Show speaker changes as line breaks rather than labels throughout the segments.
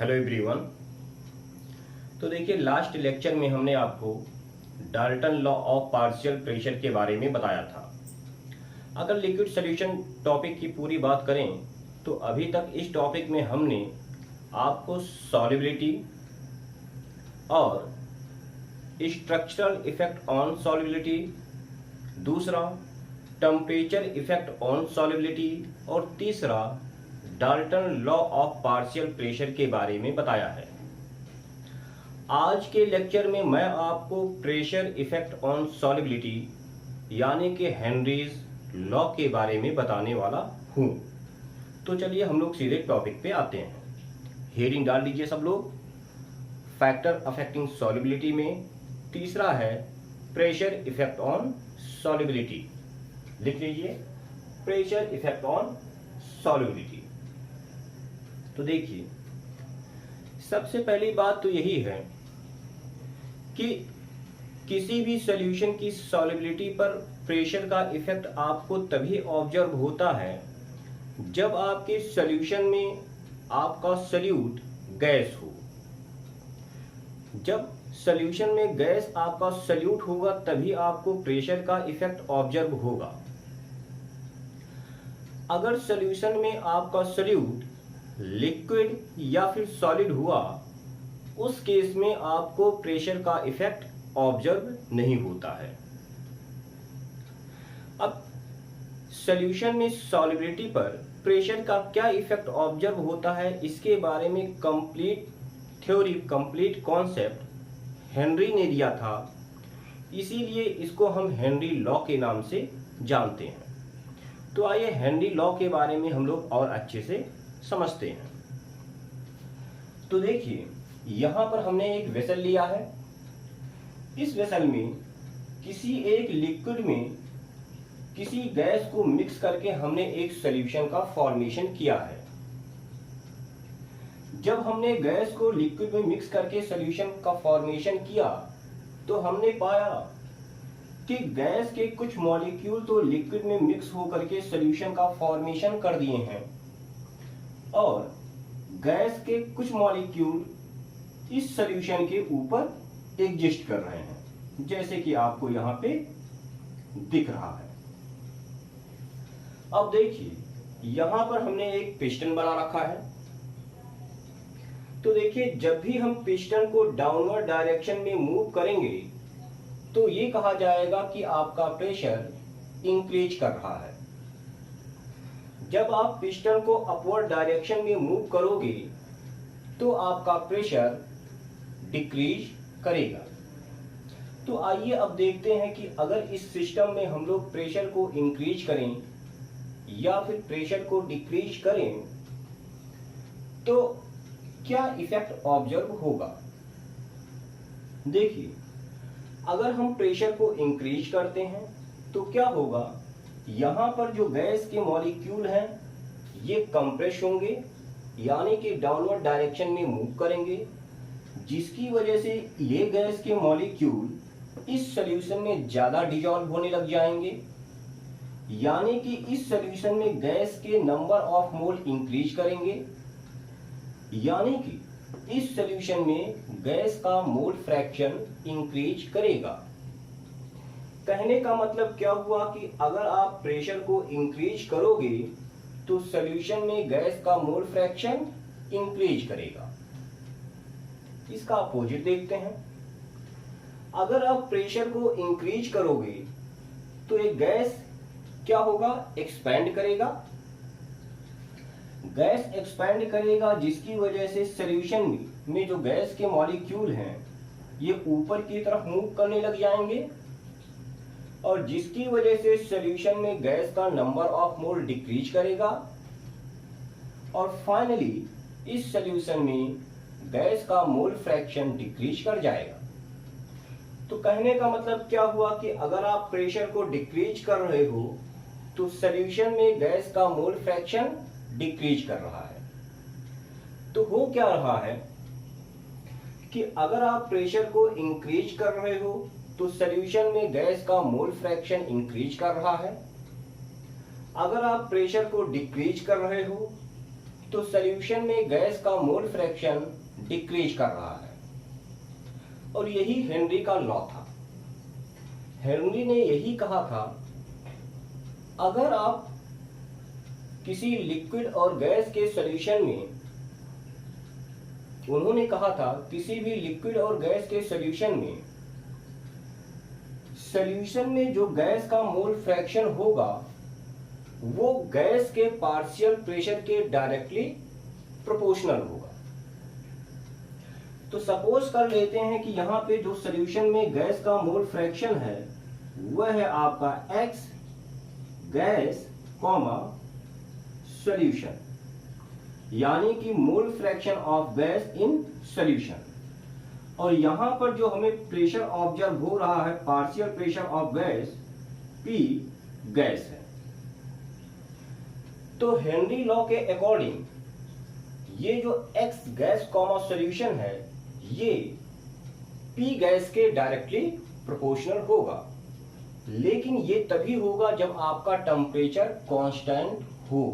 Hello everyone. तो देखिए, last lecture में हमने आपको Dalton law of partial pressure के बारे में बताया था। अगर लिक्विड सॉल्यूशन टॉपिक की पूरी बात करें तो अभी तक इस टॉपिक में हमने आपको सॉल्युबिलिटी और स्ट्रक्चरल इफेक्ट ऑन सॉल्युबिलिटी, दूसरा टेम्परेचर इफेक्ट ऑन सॉल्युबिलिटी और तीसरा Dalton law of partial pressure के बारे में बताया है। आज के लेक्चर में मैं आपको प्रेशर इफेक्ट ऑन सॉल्युबिलिटी यानी कि हेनरीज लॉ के बारे में बताने वाला हूँ। तो चलिए हम लोग सीधे टॉपिक पे आते हैं। हेडिंग डाल लीजिए सब लोग। फैक्टर अफेक्टिंग सॉल्युबिलिटी में तीसरा है प्रेशर इफेक्ट ऑन सॉल्युबिलिटी। लिख लीजिए प्रेशर इफेक्ट ऑन सॉल्युबिलिटी। तो देखिए, सबसे पहली बात तो यही है कि किसी भी सॉल्यूशन की सॉल्युबिलिटी पर प्रेशर का इफेक्ट आपको तभी ऑब्जर्व होता है जब आपके सॉल्यूशन में आपका सॉल्यूट गैस हो। जब सॉल्यूशन में गैस आपका सॉल्यूट होगा तभी आपको प्रेशर का इफेक्ट ऑब्जर्व होगा। अगर सॉल्यूशन में आपका सॉल्यूट लिक्विड या फिर सॉलिड हुआ, उस केस में आपको प्रेशर का इफेक्ट ऑब्जर्व नहीं होता है। अब सॉल्यूशन में सॉल्युबिलिटी पर प्रेशर का क्या इफेक्ट ऑब्जर्व होता है, इसके बारे में complete theory, complete concept Henry ने दिया था। इसीलिए इसको हम हेनरी लॉ के नाम से जानते हैं। तो आइए हेनरी लॉ के बारे में हम लोग और अच्छे से समझते हैं। तो देखिए, यहां पर हमने एक वेसल लिया है। इस वेसल में किसी एक लिक्विड में किसी गैस को मिक्स करके हमने एक सॉल्यूशन का फॉर्मेशन किया है। जब हमने गैस को लिक्विड में मिक्स करके सॉल्यूशन का फॉर्मेशन किया तो हमने पाया कि गैस के कुछ मॉलिक्यूल तो लिक्विड में मिक्स होकर के सॉल्यूशन का फॉर्मेशन कर दिए हैं और गैस के कुछ मॉलिक्यूल इस सॉल्यूशन के ऊपर एग्जिस्ट कर रहे हैं, जैसे कि आपको यहां पे दिख रहा है। अब देखिए, यहां पर हमने एक पिस्टन बना रखा है। तो देखिए, जब भी हम पिस्टन को डाउनवर्ड डायरेक्शन में मूव करेंगे तो ये कहा जाएगा कि आपका प्रेशर इंक्रीज कर रहा है। जब आप पिस्टन को अपवर्ड डायरेक्शन में मूव करोगे तो आपका प्रेशर डिक्रीज करेगा। तो आइए अब देखते हैं कि अगर इस सिस्टम में हम लोग प्रेशर को इंक्रीज करें या फिर प्रेशर को डिक्रीज करें तो क्या इफेक्ट ऑब्जर्व होगा। देखिए, अगर हम प्रेशर को इंक्रीज करते हैं तो क्या होगा, यहां पर जो गैस के मॉलिक्यूल हैं ये कंप्रेस होंगे, यानी कि डाउनवर्ड डायरेक्शन में मूव करेंगे, जिसकी वजह से ये गैस के मॉलिक्यूल इस सॉल्यूशन में ज्यादा डिसॉल्व होने लग जाएंगे, यानी कि इस सॉल्यूशन में गैस के नंबर ऑफ मोल इंक्रीज करेंगे, यानी कि इस सॉल्यूशन में गैस का मोल फ्रैक्शन इंक्रीज करेगा। कहने का मतलब क्या हुआ कि अगर आप प्रेशर को इंक्रीज करोगे तो सॉल्यूशन में गैस का मोल फ्रैक्शन इंक्रीज करेगा। इसका अपोजिट देखते हैं। अगर आप प्रेशर को इंक्रीज करोगे तो एक गैस क्या होगा, एक्सपैंड करेगा। गैस एक्सपैंड करेगा जिसकी वजह से सॉल्यूशन में जो गैस के मॉलिक्यूल हैं ये ऊपर की तरफ मूव करने लग जाएंगे और जिसकी वजह से सॉल्यूशन में गैस का नंबर ऑफ मोल डिक्रीज करेगा और फाइनली इस सॉल्यूशन में गैस का मोल फ्रैक्शन डिक्रीज कर जाएगा। तो कहने का मतलब क्या हुआ कि अगर आप प्रेशर को डिक्रीज कर रहे हो तो सॉल्यूशन में गैस का मोल फ्रैक्शन डिक्रीज कर रहा है। तो हो क्या रहा है कि अगर आप प्रेशर को इंक्रीज कर रहे हो तो सॉल्यूशन में गैस का मोल फ्रैक्शन इंक्रीज कर रहा है। अगर आप प्रेशर को डिक्रीज कर रहे हो तो सॉल्यूशन में गैस का मोल फ्रैक्शन डिक्रीज कर रहा है, और यही हेनरी का लॉ था। हेनरी ने यही कहा था, अगर आप किसी लिक्विड और गैस के सॉल्यूशन में, उन्होंने कहा था किसी भी लिक्विड और गैस के सॉल्यूशन में जो गैस का मोल फ्रैक्शन होगा वो गैस के पार्शियल प्रेशर के डायरेक्टली प्रोपोर्शनल होगा। तो सपोज कर लेते हैं कि यहां पे जो सॉल्यूशन में गैस का मोल फ्रैक्शन है वह है आपका x गैस कॉमा सॉल्यूशन, यानी कि mole fraction of gas in solution. और यहां पर जो हमें प्रेशर ऑब्जर्व हो रहा है, partial pressure of gas P gas है। तो हेनरी लॉ के अकॉर्डिंग ये जो x गैस कॉमा सॉल्यूशन है ये P गैस के डायरेक्टली प्रोपोर्शनल होगा, लेकिन ये तभी होगा जब आपका टेम्परेचर कांस्टेंट हो।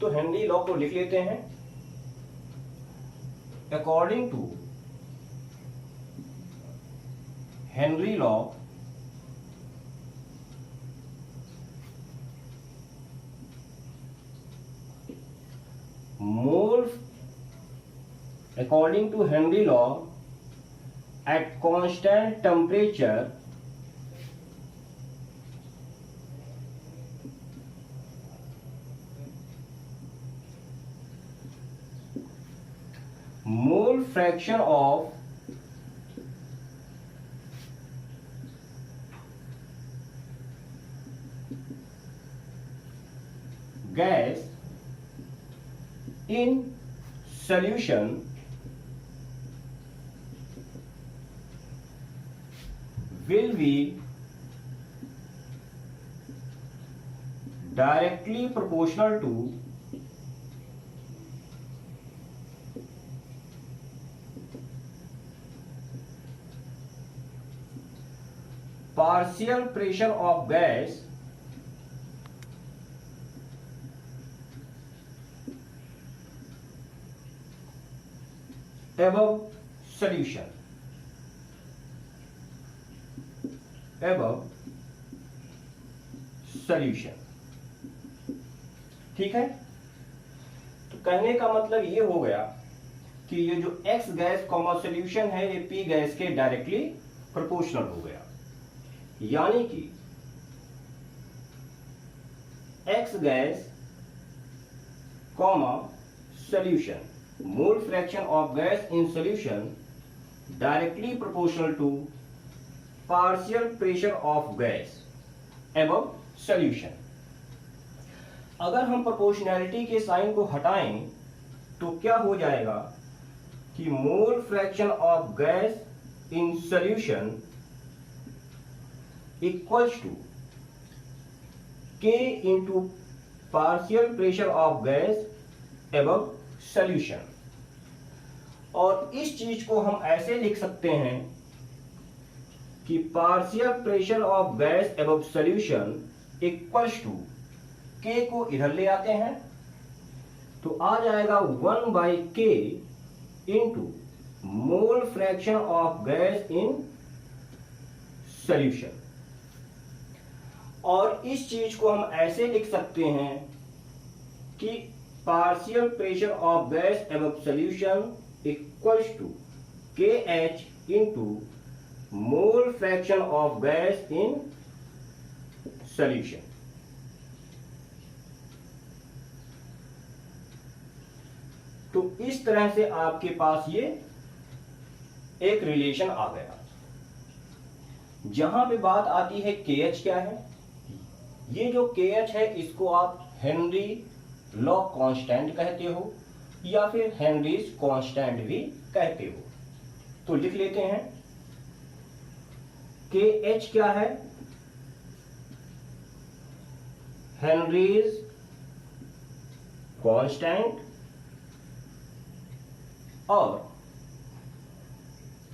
तो हेनरी लॉ को लिख लेते हैं, according to Henry law mole, according to Henry law, at constant temperature mole fraction of gas in solution will be directly proportional to partial pressure of gas above solution, ठीक है। तो कहने का मतलब ये हो गया कि ये जो x गैस कॉमा सॉल्यूशन है ये P गैस के डायरेक्टली प्रोपोर्शनल हो गया, यानी कि x gas comma solution mole fraction of gas in solution directly proportional to partial pressure of gas above solution. अगर हम प्रोपोर्शनैलिटी के साइन को हटाएं तो क्या हो जाएगा कि mole fraction of gas in solution equals to K into partial pressure of gas above solution. और इस चीज को हम ऐसे लिख सकते हैं कि partial pressure of gas above solution equals to K को इधर ले आते हैं तो आ जाएगा 1/K into mole fraction of gas in solution. और इस चीज को हम ऐसे लिख सकते हैं कि partial pressure of gas above solution equals to KH into mole fraction of gas in solution. तो इस तरह से आपके पास ये एक रिलेशन आ गया। जहां पे बात आती है KH क्या है, ये जो KH है इसको आप हेनरी लॉ कांस्टेंट कहते हो या फिर हेनरीज कांस्टेंट भी कहते हो। तो लिख लेते हैं KH क्या है, हेनरीज कांस्टेंट, और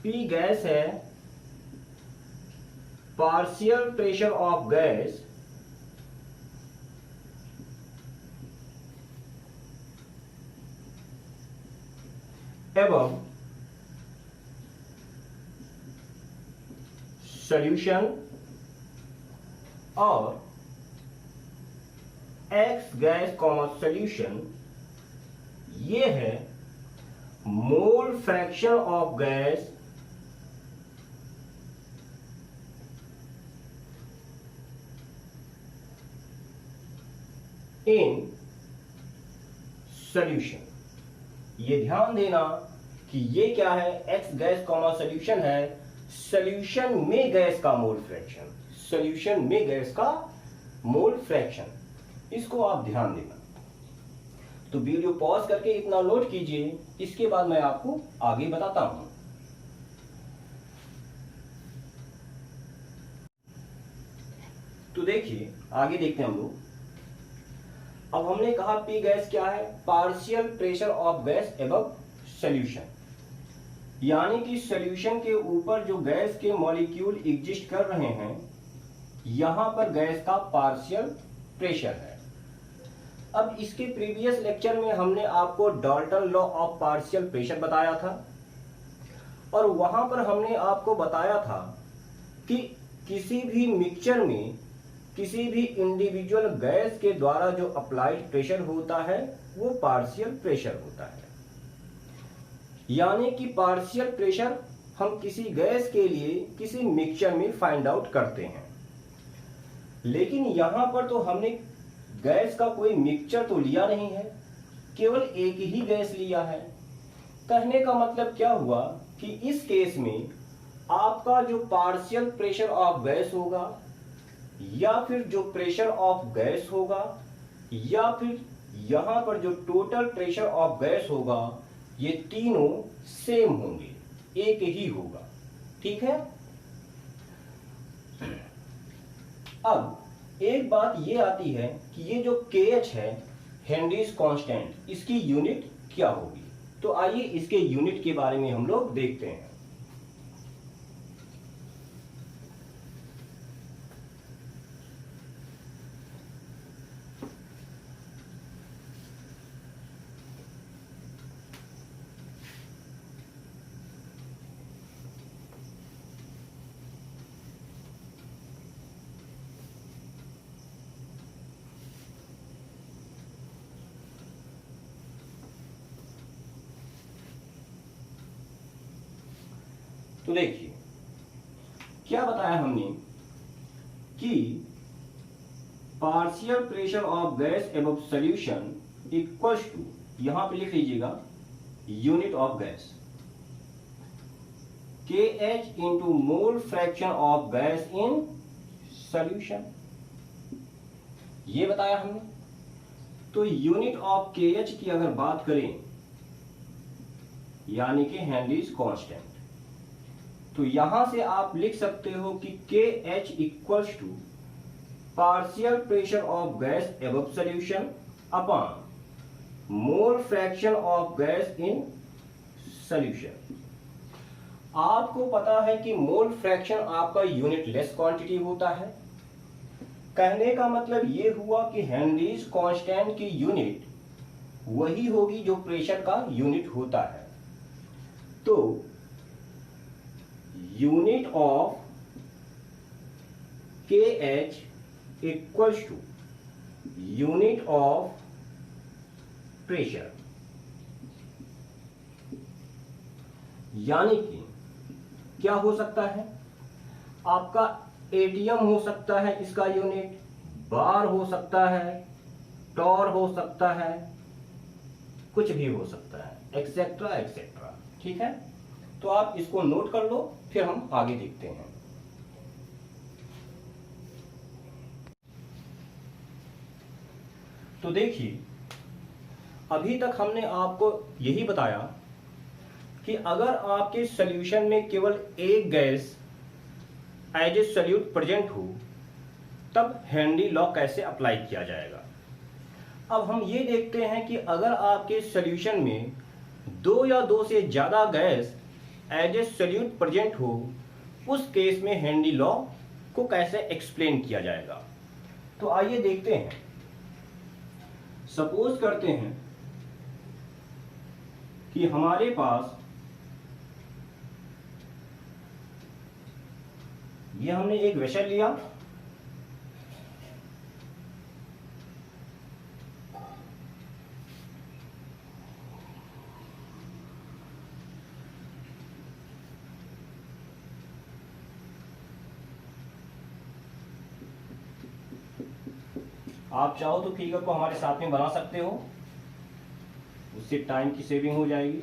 P गैस है partial pressure of gas above solution और X गैस कॉमा सॉल्यूशन, ये है मोल fraction of gas in solution. ये ध्यान देना कि ये क्या है, X गैस कॉमा सॉल्यूशन है, सॉल्यूशन में गैस का मोल फ्रैक्शन, सॉल्यूशन में गैस का मोल फ्रैक्शन, इसको आप ध्यान देना। तो वीडियो पॉज करके इतना नोट कीजिए, इसके बाद मैं आपको आगे बताता हूं। तो देखिए आगे देखते हैं हम लोग। अब हमने कहा पी गैस क्या है, partial pressure of gas above solution, यानी कि सॉल्यूशन के ऊपर जो गैस के मॉलिक्यूल एग्जिस्ट कर रहे हैं, यहां पर गैस का पार्शियल प्रेशर है। अब इसके प्रीवियस लेक्चर में हमने आपको Dalton law of partial pressure बताया था, और वहां पर हमने आपको बताया था कि किसी भी मिक्सचर में किसी भी इंडिविजुअल गैस के द्वारा जो अप्लाइड प्रेशर होता है वो पार्शियल प्रेशर होता है। यानी कि पार्शियल प्रेशर हम किसी गैस के लिए किसी मिक्सचर में फाइंड आउट करते हैं। लेकिन यहां पर तो हमने गैस का कोई मिक्सचर तो लिया नहीं है, केवल एक ही गैस लिया है। कहने का मतलब क्या हुआ कि इस केस में आपका जो पार्शियल प्रेशर ऑफ गैस होगा, या फिर जो प्रेशर ऑफ गैस होगा, या फिर यहां पर जो टोटल प्रेशर ऑफ गैस होगा, ये तीनों सेम होंगे, एक ही होगा। ठीक है। अब एक बात ये आती है कि ये जो KH है, हेनरीज कांस्टेंट, इसकी यूनिट क्या होगी। तो आइए इसके यूनिट के बारे में हम लोग देखते हैं। तो देखिए क्या बताया हमने कि partial pressure of gas above solution equals to, यहां पे लिख लीजिएगा unit of gas, KH into mole fraction of gas in solution, ये बताया हमने। तो यूनिट ऑफ KH की अगर बात करें, यानी कि हेनरीज कांस्टेंट, तो यहां से आप लिख सकते हो कि KH equals to partial pressure of gas above solution upon mole fraction of gas in solution. आपको पता है कि मोल फ्रैक्शन आपका यूनिट लेस क्वांटिटी होता है। कहने का मतलब ये हुआ कि हेनरीज कांस्टेंट की यूनिट वही होगी जो प्रेशर का यूनिट होता है। तो unit of KH equals to unit of pressure, यानी कि क्या हो सकता है, आपका ATM हो सकता है इसका यूनिट, बार हो सकता है, टॉर हो सकता है, कुछ भी हो सकता है, एक्सेट्रा एक्सेट्रा। ठीक है। तो आप इसको नोट कर लो, फिर हम आगे देखते हैं। तो देखिए अभी तक हमने आपको यही बताया कि अगर आपके सॉल्यूशन में केवल एक gas as a solute present हो, तब हेनरी लॉ कैसे अप्लाई किया जाएगा। अब हम ये देखते हैं कि अगर आपके सॉल्यूशन में दो या दो से ज्यादा gas as a solute present हो, उस केस में हेनरी लॉ को कैसे एक्सप्लेन किया जाएगा। तो आइए देखते हैं। सपोज करते हैं कि हमारे पास ये हमने एक वेसल लिया, आप चाहो तो फिगर को हमारे साथ में बना सकते हो, उससे टाइम की सेविंग हो जाएगी।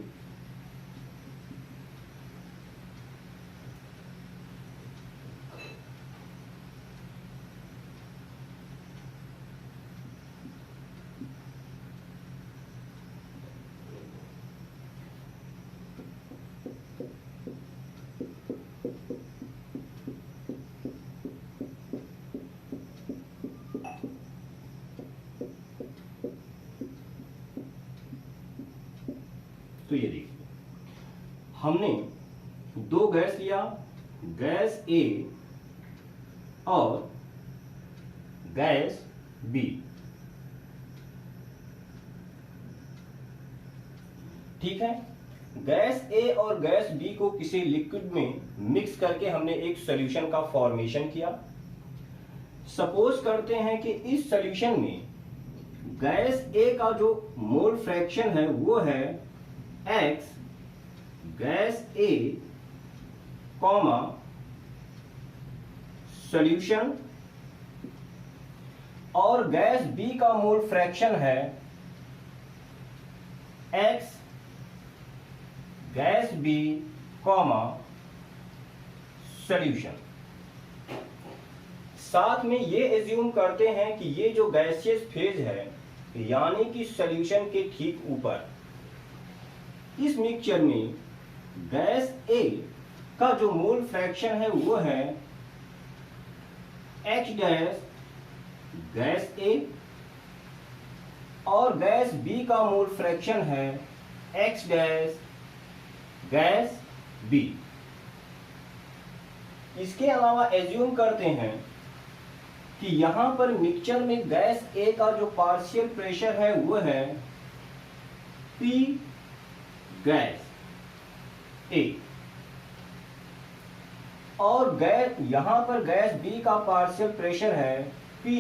तो ये देखिए, हमने दो गैस लिया, गैस ए और गैस बी। ठीक है, गैस ए और गैस बी को किसी लिक्विड में मिक्स करके हमने एक सॉल्यूशन का फॉर्मेशन किया। सपोज करते हैं कि इस सॉल्यूशन में गैस ए का जो मोल फ्रैक्शन है वो है x gas A comma solution, और गैस बी का मोल फ्रैक्शन है x gas B comma solution. साथ में ये एज्यूम करते हैं कि ये जो गैसियस फेज है यानी कि सॉल्यूशन के ठीक ऊपर इस मिक्सचर में गैस ए का जो मोल फ्रैक्शन है वो है H डैश गैस ए, और गैस बी का मोल फ्रैक्शन है X डैश गैस बी। इसके अलावा एज्यूम करते हैं कि यहां पर मिक्सचर में गैस ए का जो पार्शियल प्रेशर है वो है P गैस ए, और गैस यहां पर गैस बी का पार्शियल प्रेशर है P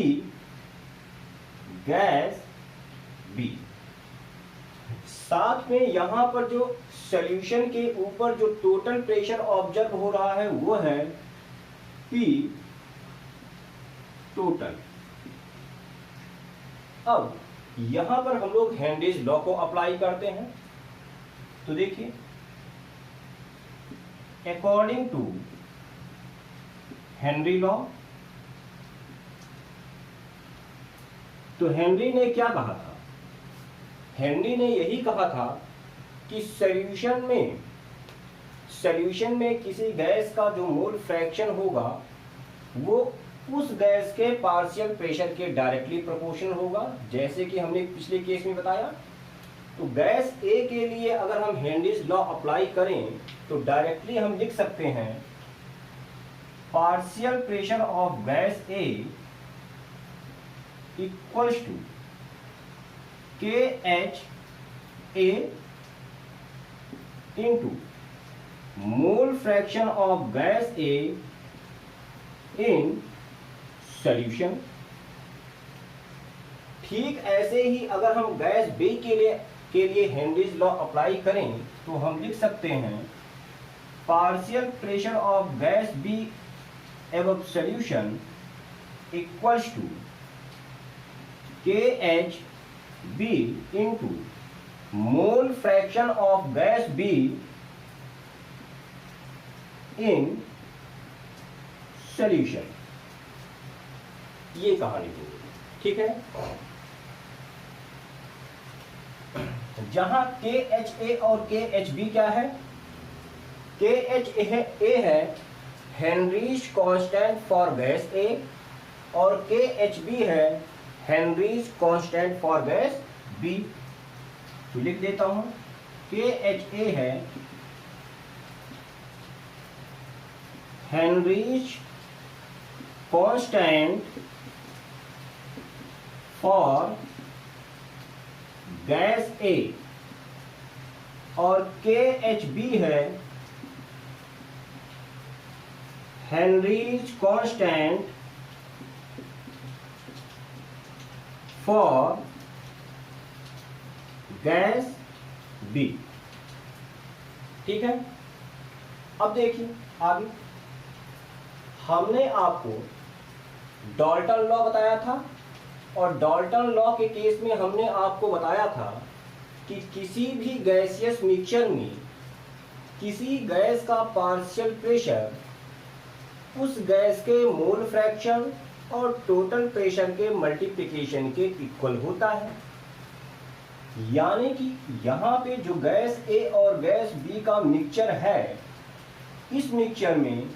गैस बी। साथ में यहां पर जो सॉल्यूशन के ऊपर जो टोटल प्रेशर ऑब्जर्व हो रहा है वो है P टोटल। अब यहां पर हम लोग हेनरीज लॉ को अप्लाई करते हैं। तो देखिए, अकॉर्डिंग टू हेनरी लॉ, तो हेनरी ने क्या कहा था? हेनरी ने यही कहा था कि सॉल्यूशन में किसी गैस का जो मोल फ्रैक्शन होगा वो उस गैस के पार्शियल प्रेशर के डायरेक्टली प्रोपोर्शनल होगा, जैसे कि हमने पिछले केस में बताया। तो गैस ए के लिए अगर हम हेनरीज लॉ अप्लाई करें तो डायरेक्टली हम लिख सकते हैं partial pressure of gas A equals to K H A into mole fraction of gas A in solution. ठीक ऐसे ही अगर हम गैस बी के लिए हेनरीज लॉ अप्लाई करें तो हम लिख सकते हैं partial pressure of gas B above solution equals to K H B into mole fraction of gas B in solution. ये कहानी होगी। ठीक है, जहां के एच ए और के एच बी क्या है? के एच ए है Henry's constant for gas A, और के एच बी है Henry's constant for gas B. तो लिख देता हूं, के एच ए है Henry's constant for gas A, और KHB है Henry's constant for gas B। ठीक है, अब देखिए आगे हमने आपको डाल्टन लॉ बताया था, और डाल्टन लॉ के केस में हमने आपको बताया था कि किसी भी गैसियस मिक्सचर में किसी गैस का पार्शियल प्रेशर उस गैस के मोल फ्रैक्शन और टोटल प्रेशर के मल्टीप्लिकेशन के इक्वल होता है। यानी कि यहाँ पे जो गैस A और गैस B का मिक्सचर है, इस मिक्सचर में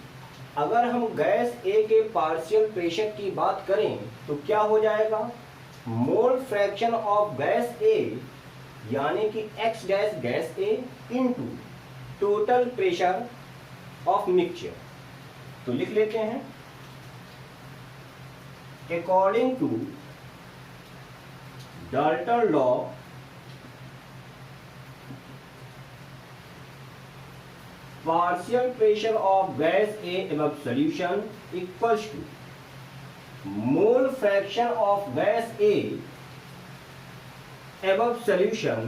अगर हम गैस A के पार्शियल प्रेशर की बात करें तो क्या हो जाएगा, mole fraction of gas A यानी कि X dash gas A into total pressure of mixture. तो लिख लेते हैं, according to Dalton law partial pressure of gas A above solution equals to mole fraction of gas A above solution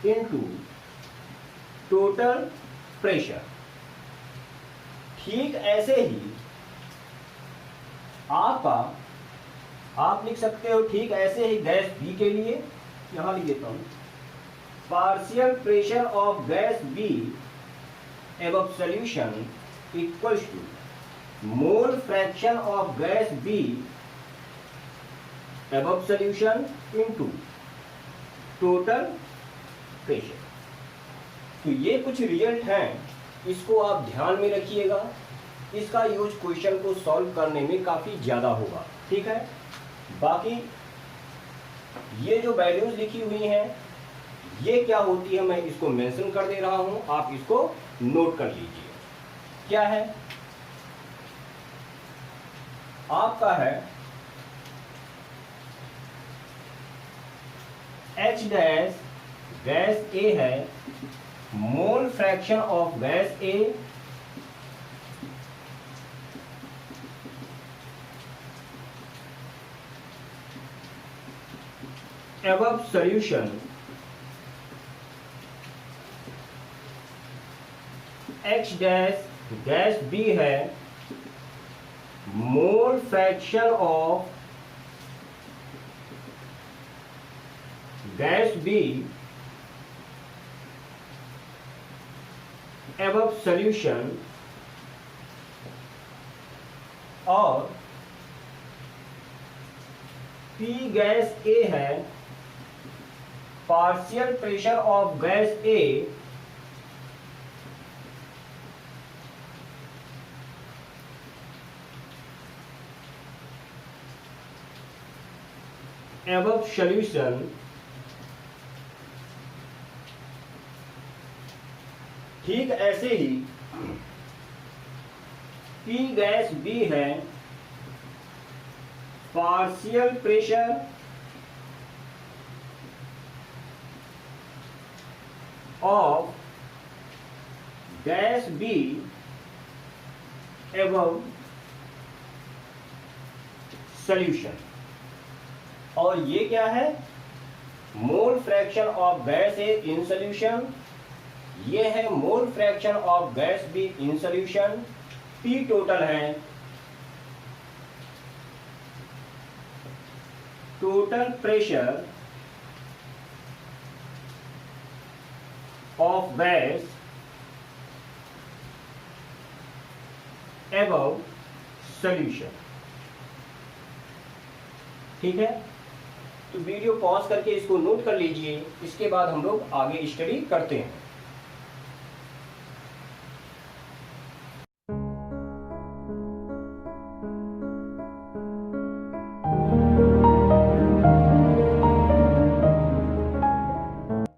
into total pressure। ठीक ऐसे ही आप लिख सकते हो, ठीक ऐसे ही गैस B के लिए यहां लिख देता हूं, partial pressure of gas B above solution equals to mole fraction of gas B above solution into total pressure। तो ये कुछ रिजल्ट हैं, इसको आप ध्यान में रखिएगा, इसका यूज क्वेश्चन को सॉल्व करने में काफी ज्यादा होगा। ठीक है, बाकी ये जो वैल्यूज लिखी हुई हैं ये क्या होती है मैं इसको मेंशन कर दे रहा हूं, आप इसको नोट कर लीजिए। क्या है, आपका है H डैश गैस A है, मोल fraction of gas A above solution X dash gas B है, मोल fraction of gas B above solution, और P गैस A है, partial pressure of gas A above solution ठीक ऐसे ही P गैस B है, partial pressure of gas B above solution, और ये क्या है, मोल fraction of gas A in solution, ये है मोल fraction of gas B in solution. P total है, total pressure of gas above solution. ठीक है, तो वीडियो पॉज करके इसको नोट कर लीजिए, इसके बाद हम लोग आगे स्टडी करते हैं।